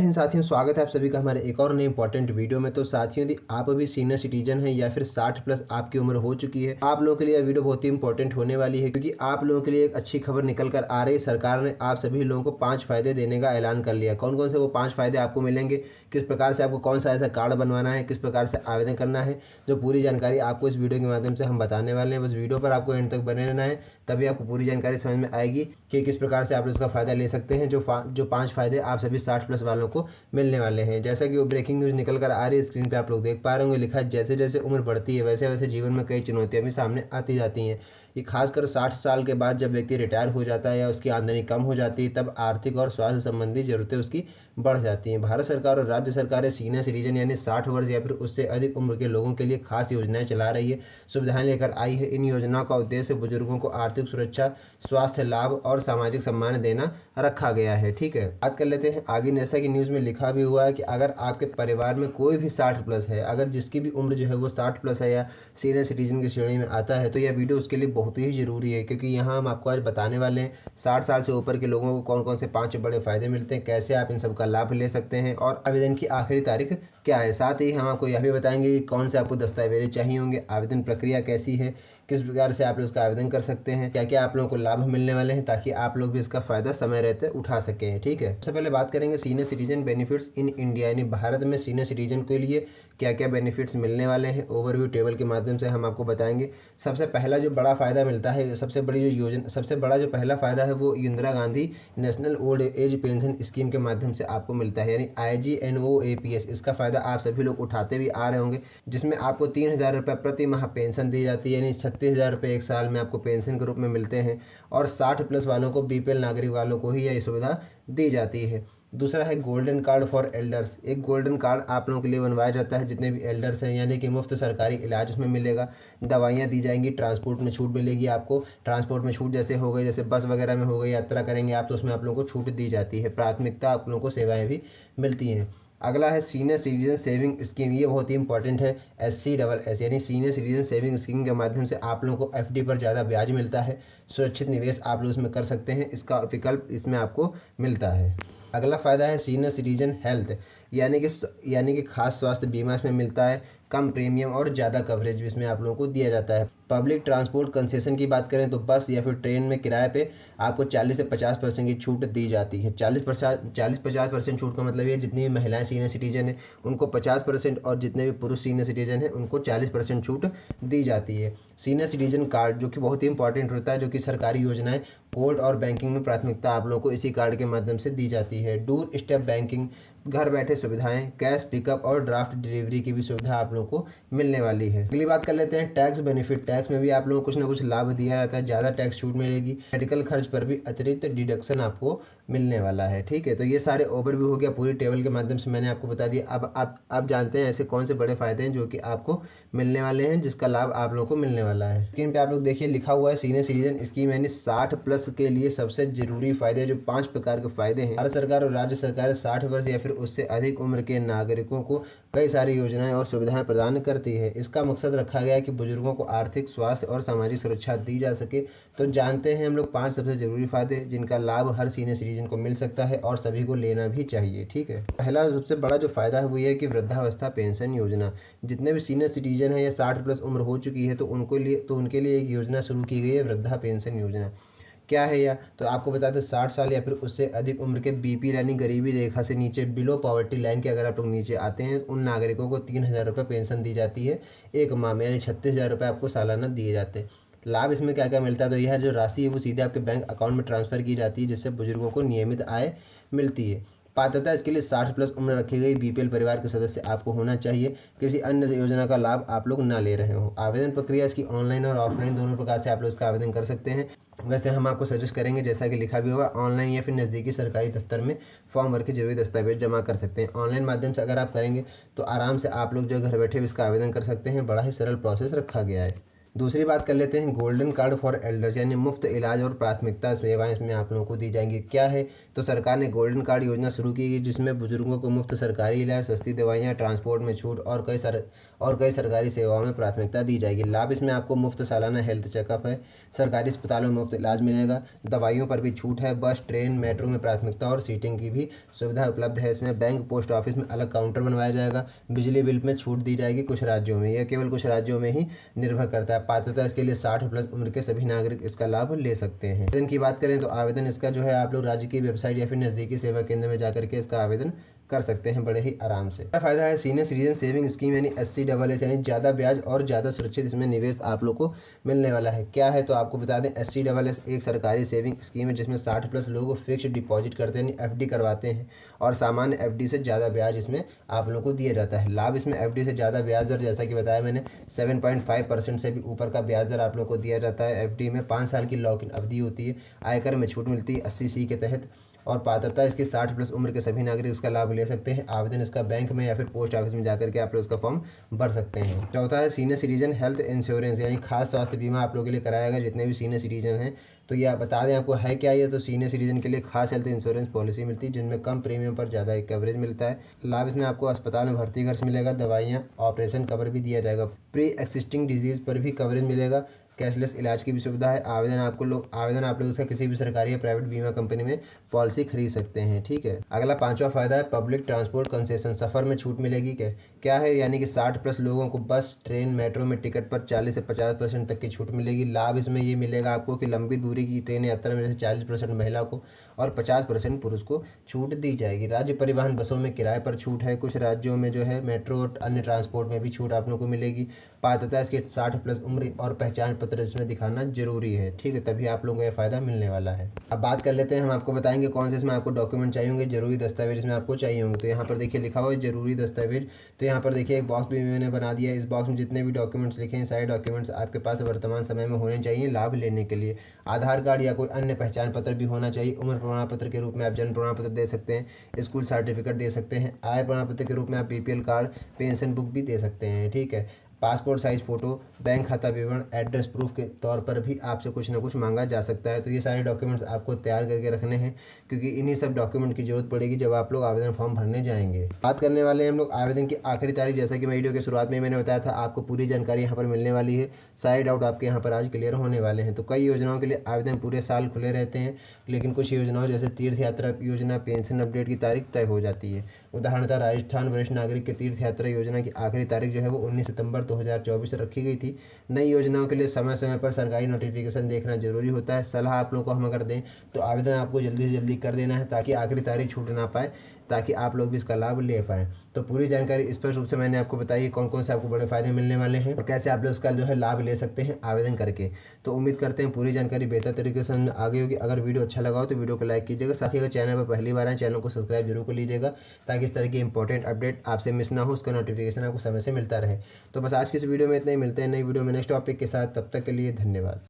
हिंद साथियों, स्वागत है आप सभी का हमारे एक और नए इंपॉर्टेंट वीडियो में। तो साथियों, यदि आप अभी सीनियर सिटीजन हैं या फिर 60 प्लस आपकी उम्र हो चुकी है, आप लोगों के लिए यह वीडियो बहुत ही इंपॉर्टेंट होने वाली है, क्योंकि आप लोगों के लिए एक अच्छी खबर निकल कर आ रही है। सरकार ने आप सभी लोगों को 5 फायदे देने का ऐलान कर लिया। कौन कौन से वो 5 फायदे आपको मिलेंगे, किस प्रकार से आपको कौन सा ऐसा कार्ड बनवाना है, किस प्रकार से आवेदन करना है, जो पूरी जानकारी आपको इस वीडियो के माध्यम से हम बताने वाले हैं। बस वीडियो पर आपको एंड तक बने रहना है, तभी आपको पूरी जानकारी समझ में आएगी कि किस प्रकार से आप इसका फ़ायदा ले सकते हैं। जो 5 फायदे आप सभी 60 प्लस वालों को मिलने वाले हैं। जैसा कि वो ब्रेकिंग न्यूज़ निकल कर आ रही है, स्क्रीन पे आप लोग देख पा रहे होंगे, लिखा है जैसे जैसे उम्र बढ़ती है वैसे वैसे जीवन में कई चुनौतियां भी सामने आती जाती हैं। ये खासकर 60 साल के बाद जब व्यक्ति रिटायर हो जाता है या उसकी आमदनी कम हो जाती है, तब आर्थिक और स्वास्थ्य संबंधी ज़रूरतें उसकी बढ़ जाती हैं। भारत सरकार और राज्य सरकारें सीनियर सिटीजन यानी 60 वर्ष या फिर उससे अधिक उम्र के लोगों के लिए खास योजनाएं चला रही है, सुविधाएं लेकर आई है। इन योजनाओं का उद्देश्य बुजुर्गों को आर्थिक सुरक्षा, स्वास्थ्य लाभ और सामाजिक सम्मान देना रखा गया है। ठीक है, बात कर लेते हैं आगे। जैसा कि न्यूज़ में लिखा भी हुआ है कि अगर आपके परिवार में कोई भी 60 प्लस है, अगर जिसकी भी उम्र जो है वो 60 प्लस है या सीनियर सिटीजन की श्रेणी में आता है, तो यह वीडियो उसके लिए बहुत ही ज़रूरी है, क्योंकि यहाँ हम आपको आज बताने वाले हैं 60 साल से ऊपर के लोगों को कौन कौन से 5 बड़े फ़ायदे मिलते हैं, कैसे आप इन सब का लाभ ले सकते हैं और आवेदन की आखिरी तारीख क्या है। साथ ही हम आपको यह भी बताएंगे कि कौन से आपको दस्तावेज चाहिए होंगे, आवेदन प्रक्रिया कैसी है, किस प्रकार से आप लोग इसका आवेदन कर सकते हैं, क्या क्या आप लोगों को लाभ मिलने वाले हैं, ताकि आप लोग भी इसका फ़ायदा समय रहते उठा सकें। ठीक है, सबसे पहले बात करेंगे senior citizen benefits in India, यानी भारत में सीनियर सिटीजन के लिए क्या क्या बेनिफिट्स मिलने वाले हैं। ओवरव्यू टेबल के माध्यम से हम आपको बताएंगे। सबसे पहला जो बड़ा फ़ायदा मिलता है, सबसे बड़ा जो पहला फ़ायदा है वो Indira Gandhi national old age pension scheme के माध्यम से आपको मिलता है, यानी IGNOAPS। इसका फ़ायदा आप सभी लोग उठाते भी आ रहे होंगे, जिसमें आपको 3,000 रुपये प्रति माह पेंशन दी जाती है, यानी 36,000 रुपये एक साल में आपको पेंशन के रूप में मिलते हैं। और 60 प्लस वालों को, BPL नागरिक वालों को ही यह सुविधा दी जाती है। दूसरा है गोल्डन कार्ड फॉर एल्डर्स। एक गोल्डन कार्ड आप लोगों के लिए बनवाया जाता है, जितने भी एल्डर्स हैं, यानी कि मुफ्त सरकारी इलाज उसमें मिलेगा, दवाइयाँ दी जाएंगी, ट्रांसपोर्ट में छूट मिलेगी आपको। ट्रांसपोर्ट में छूट जैसे हो गई, जैसे बस वगैरह में हो गई, यात्रा करेंगे आप तो उसमें आप लोगों को छूट दी जाती है, प्राथमिकता आप लोगों को सेवाएँ भी मिलती हैं। अगला है सीनियर सिटीजन सेविंग स्कीम। ये बहुत ही इंपॉर्टेंट है, SCSS यानी सीनियर सिटीजन सेविंग स्कीम के माध्यम से आप लोगों को FD पर ज़्यादा ब्याज मिलता है, सुरक्षित निवेश आप लोग इसमें कर सकते हैं, इसका विकल्प इसमें आपको मिलता है। अगला फ़ायदा है सीनियर सिटीजन हेल्थ, यानी कि खास स्वास्थ्य बीमा इसमें मिलता है, कम प्रीमियम और ज़्यादा कवरेज इसमें आप लोगों को दिया जाता है। पब्लिक ट्रांसपोर्ट कंसेशन की बात करें तो बस या फिर ट्रेन में किराए पे आपको 40 से 50% की छूट दी जाती है। 40-50% छूट का मतलब ये, जितनी भी महिलाएं सीनियर सिटीजन हैं उनको 50% और जितने भी पुरुष सीनियर सिटीजन हैं उनको 40% छूट दी जाती है। सीनियर सिटीजन कार्ड, जो कि बहुत ही इंपॉर्टेंट होता है, जो कि सरकारी योजनाएं, कोर्ट और बैंकिंग में प्राथमिकता आप लोगों को इसी कार्ड के माध्यम से दी जाती है। डोर स्टेप बैंकिंग, घर बैठे सुविधाएं, कैश पिकअप और ड्राफ्ट डिलीवरी की भी सुविधा आप लोगों को मिलने वाली है। अगली बात कर लेते हैं टैक्स बेनिफिट। टैक्स में भी आप लोगों को कुछ ना कुछ लाभ दिया जाता है, ज़्यादा टैक्स छूट मिलेगी, मेडिकल खर्च पर भी अतिरिक्त डिडक्शन आपको मिलने वाला है। ठीक है, तो ये सारे ओवरव्यू हो गया, पूरी टेबल के माध्यम से मैंने आपको बता दिया। अब आप जानते हैं ऐसे कौन से बड़े फायदे हैं जो कि आपको मिलने वाले हैं, जिसका लाभ आप लोगों को मिलने वाला है। स्क्रीन पे आप लोग देखिए, लिखा हुआ है सीनियर सिटीजन स्कीम, यानी 60 प्लस के लिए सबसे जरूरी फायदे, जो 5 प्रकार के फायदे हैं। भारत सरकार और राज्य सरकार 60 वर्ष या फिर उससे अधिक उम्र के नागरिकों को कई सारी योजनाएं और सुविधाएं प्रदान करती है। इसका मकसद रखा गया है कि बुजुर्गों को आर्थिक, स्वास्थ्य और सामाजिक सुरक्षा दी जा सके। तो जानते हैं हम लोग 5 सबसे जरूरी फायदे, जिनका लाभ हर सीनियर सिटीजन को मिल सकता है और सभी को लेना भी चाहिए। ठीक है, पहला और सबसे बड़ा जो फायदा है वो ये है कि वृद्धावस्था पेंशन योजना। जितने भी सीनियर सिटीजन है या 60 प्लस उम्र हो चुकी है, तो उनके लिए एक योजना शुरू की गई है, वृद्धा पेंशन योजना। क्या है यह, तो आपको बता दें, 60 साल या फिर उससे अधिक उम्र के BPL यानी गरीबी रेखा से नीचे, बिलो पॉवर्टी लाइन के अगर आप लोग नीचे आते हैं, उन नागरिकों को 3,000 रुपये पेंशन दी जाती है एक माह में, यानी 36,000 रुपये आपको सालाना दिए जाते हैं। लाभ इसमें क्या क्या मिलता है, तो यह जो राशि है वो सीधे आपके बैंक अकाउंट में ट्रांसफ़र की जाती है, जिससे बुजुर्गों को नियमित आय मिलती है। पात्रता इसके लिए 60 प्लस उम्र रखी गई BPL परिवार के सदस्य आपको होना चाहिए, किसी अन्य योजना का लाभ आप लोग ना ले रहे हो। आवेदन प्रक्रिया इसकी ऑनलाइन और ऑफलाइन दोनों प्रकार से आप लोग इसका आवेदन कर सकते हैं। वैसे हम आपको सजेस्ट करेंगे, जैसा कि लिखा भी होगा, ऑनलाइन या फिर नज़दीकी सरकारी दफ्तर में फॉर्म भर के जरूरी दस्तावेज जमा कर सकते हैं। ऑनलाइन माध्यम से अगर आप करेंगे तो आराम से आप लोग जो घर बैठे भी इसका आवेदन कर सकते हैं, बड़ा ही सरल प्रोसेस रखा गया है। दूसरी बात कर लेते हैं गोल्डन कार्ड फॉर एल्डर्स, यानी मुफ्त इलाज और प्राथमिकता सेवाएं इसमें आप लोगों को दी जाएंगी। क्या है, तो सरकार ने गोल्डन कार्ड योजना शुरू की है जिसमें बुजुर्गों को मुफ्त सरकारी इलाज, सस्ती दवाइयाँ, ट्रांसपोर्ट में छूट और कई सरकारी सेवाओं में प्राथमिकता दी जाएगी। लाभ इसमें आपको मुफ्त सालाना हेल्थ चेकअप है, सरकारी अस्पतालों में मुफ्त इलाज मिलेगा, दवाइयों पर भी छूट है, बस ट्रेन मेट्रो में प्राथमिकता और सीटिंग की भी सुविधा उपलब्ध है। इसमें बैंक पोस्ट ऑफिस में अलग काउंटर बनवाया जाएगा, बिजली बिल में छूट दी जाएगी कुछ राज्यों में, यह केवल कुछ राज्यों में ही निर्भर करता है। पात्रता इसके लिए 60+ उम्र के सभी नागरिक इसका लाभ ले सकते हैं। आवेदन की बात करें तो आवेदन इसका जो है आप लोग राज्य की वेबसाइट या फिर नज़दीकी सेवा केंद्र में जाकर के इसका आवेदन कर सकते हैं बड़े ही आराम से। क्या फायदा है, सीनियर सिटीजन सेविंग स्कीम यानी SCSS, यानी ज़्यादा ब्याज और ज़्यादा सुरक्षित इसमें निवेश आप लोग को मिलने वाला है। क्या है, तो आपको बता दें SCSS एक सरकारी सेविंग स्कीम है जिसमें 60+ लोग फिक्स्ड डिपॉजिट करते हैं यानी FD करवाते हैं और सामान्य FD से ज़्यादा ब्याज इसमें आप लोगों को दिया जाता है। लाभ इसमें FD से ज़्यादा ब्याज दर, जैसा कि बताया मैंने, 7.5% से भी ऊपर का ब्याज दर आप लोग को दिया जाता है। FD में 5 साल की लॉक इन अवधि होती है, आयकर में छूट मिलती है 80C के तहत और पात्रता इसकी 60+ उम्र के सभी नागरिक इसका लाभ ले सकते हैं। आवेदन इसका बैंक में या फिर पोस्ट ऑफिस में जाकर के आप लोग इसका फॉर्म भर सकते हैं। चौथा है सीनियर सिटीजन हेल्थ इंश्योरेंस, यानी खास स्वास्थ्य बीमा आप लोगों के लिए कराया गया जितने भी सीनियर सिटीजन हैं। तो ये आप बता दें आपको है क्या ये, तो सीनियर सिटीजन के लिए खास हेल्थ इंश्योरेंस पॉलिसी मिलती है जिनमें कम प्रीमियम पर ज़्यादा एक कवरेज मिलता है। लाभ इसमें आपको अस्पताल में भर्ती खर्च मिलेगा, दवाइयाँ, ऑपरेशन कवर भी दिया जाएगा, प्री एक्सिस्टिंग डिजीज़ पर भी कवरेज मिलेगा, कैशलेस इलाज की भी सुविधा है। आवेदन आप लोग इसका किसी भी सरकारी या प्राइवेट बीमा कंपनी में पॉलिसी खरीद सकते हैं। ठीक है, अगला 5वां फायदा है पब्लिक ट्रांसपोर्ट कंसेशन, सफ़र में छूट मिलेगी। क्या है, यानी कि 60+ लोगों को बस ट्रेन मेट्रो में टिकट पर 40 से 50% तक की छूट मिलेगी। लाभ इसमें ये मिलेगा आपको कि लंबी दूरी की ट्रेन यात्रा में जैसे 40% महिला को और 50% पुरुष को छूट दी जाएगी। राज्य परिवहन बसों में किराए पर छूट है, कुछ राज्यों में जो है मेट्रो और अन्य ट्रांसपोर्ट में भी छूट आप लोगों को मिलेगी। पात्रता इसकी 60+ उम्र और पहचान पत्र इसमें दिखाना जरूरी है। ठीक है, तभी आप लोगों को यह फ़ायदा मिलने वाला है। अब बात कर लेते हैं, हम आपको बताएंगे कौन से इसमें आपको डॉक्यूमेंट चाहिए होंगे, जरूरी दस्तावेज इसमें आपको चाहिए होंगे। तो यहाँ पर देखिए लिखा हुआ है जरूरी दस्तावेज, तो यहाँ पर देखिए एक बॉक्स भी मैंने बना दिया है। इस बॉक्स में जितने भी डॉक्यूमेंट्स लिखे हैं सारे डॉक्यूमेंट्स आपके पास वर्तमान समय में होने चाहिए लाभ लेने के लिए। आधार कार्ड या कोई अन्य पहचान पत्र भी होना चाहिए। उम्र प्रमाण पत्र के रूप में आप जन्म प्रमाण पत्र दे सकते हैं, स्कूल सर्टिफिकेट दे सकते हैं। आय प्रमाण पत्र के रूप में आप BPL कार्ड, पेंशन बुक भी दे सकते हैं। ठीक है, पासपोर्ट साइज़ फ़ोटो, बैंक खाता विवरण, एड्रेस प्रूफ के तौर पर भी आपसे कुछ ना कुछ मांगा जा सकता है। तो ये सारे डॉक्यूमेंट्स आपको तैयार करके रखने हैं क्योंकि इन्हीं सब डॉक्यूमेंट की जरूरत पड़ेगी जब आप लोग आवेदन फॉर्म भरने जाएंगे। बात करने वाले हैं हम लोग आवेदन की आखिरी तारीख, जैसा कि मैं वीडियो के शुरुआत में मैंने बताया था आपको पूरी जानकारी यहाँ पर मिलने वाली है। सारे डाउट आपके यहाँ पर आज क्लियर होने वाले हैं। तो कई योजनाओं के लिए आवेदन पूरे साल खुले रहते हैं, लेकिन कुछ योजनाओं जैसे तीर्थ यात्रा योजना, पेंशन अपडेट की तारीख तय हो जाती है। उदाहरणतः राजस्थान वरिष्ठ नागरिक के तीर्थ यात्रा योजना की आखिरी तारीख जो है वो 19 सितंबर 2024 रखी गई थी। नई योजनाओं के लिए समय समय पर सरकारी नोटिफिकेशन देखना जरूरी होता है। सलाह आप लोगों को हम अगर दें तो आवेदन आपको जल्दी से जल्दी कर देना है ताकि आखिरी तारीख छूट ना पाए, ताकि आप लोग भी इसका लाभ ले पाएँ। तो पूरी जानकारी स्पष्ट रूप से मैंने आपको बताई कौन कौन से आपको बड़े फायदे मिलने वाले हैं और कैसे आप लोग इसका जो है लाभ ले सकते हैं आवेदन करके। तो उम्मीद करते हैं पूरी जानकारी बेहतर तरीके से समझ आ गई होगी। अगर वीडियो अच्छा लगा हो तो वीडियो को लाइक कीजिएगा, साथ ही अगर चैनल पर पहली बार आए चैनल को सब्सक्राइब जरूर कर लीजिएगा ताकि इस तरह की इंपॉर्टेंट अपडेट आपसे मिस ना हो, उसका नोटिफिकेशन आपको समय से मिलता रहे। तो बस आज की इस वीडियो में इतना ही, मिलते हैं नई वीडियो में नेक्स्ट टॉपिक के साथ। तब तक के लिए धन्यवाद।